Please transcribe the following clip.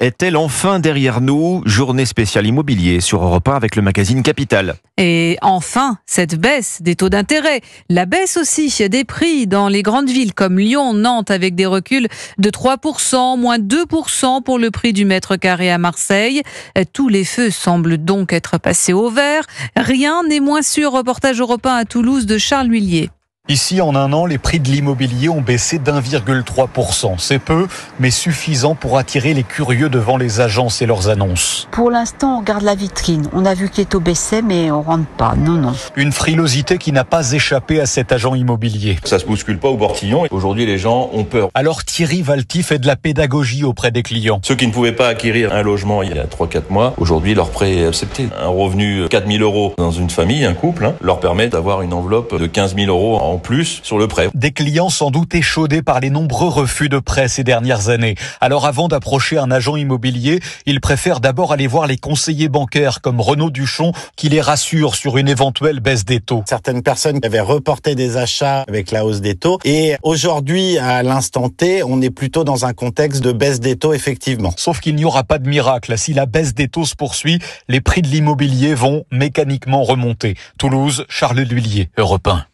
Est-elle enfin derrière nous? Journée spéciale immobilier sur Europe 1 avec le magazine Capital. Et enfin, cette baisse des taux d'intérêt. La baisse aussi des prix dans les grandes villes comme Lyon, Nantes avec des reculs de 3%, moins 2% pour le prix du mètre carré à Marseille. Tous les feux semblent donc être passés au vert. Rien n'est moins sûr. Reportage Europe 1 à Toulouse de Charles Huillier. Ici, en un an, les prix de l'immobilier ont baissé d'1,3%. C'est peu, mais suffisant pour attirer les curieux devant les agences et leurs annonces. Pour l'instant, on regarde la vitrine. On a vu que les taux baissaient, mais on rentre pas. Non. Une frilosité qui n'a pas échappé à cet agent immobilier. Ça se bouscule pas au portillon. Aujourd'hui, les gens ont peur. Alors Thierry Valty fait de la pédagogie auprès des clients. Ceux qui ne pouvaient pas acquérir un logement il y a 3-4 mois, aujourd'hui, leur prêt est accepté. Un revenu 4 000 euros dans une famille, un couple, leur permet d'avoir une enveloppe de 15 000 euros en plus sur le prêt. Des clients sans doute échaudés par les nombreux refus de prêt ces dernières années. Alors avant d'approcher un agent immobilier, ils préfèrent d'abord aller voir les conseillers bancaires comme Renaud Duchon qui les rassurent sur une éventuelle baisse des taux. Certaines personnes avaient reporté des achats avec la hausse des taux et aujourd'hui, à l'instant T, on est plutôt dans un contexte de baisse des taux effectivement. Sauf qu'il n'y aura pas de miracle. Si la baisse des taux se poursuit, les prix de l'immobilier vont mécaniquement remonter. Toulouse, Charles Huillier, Europe 1.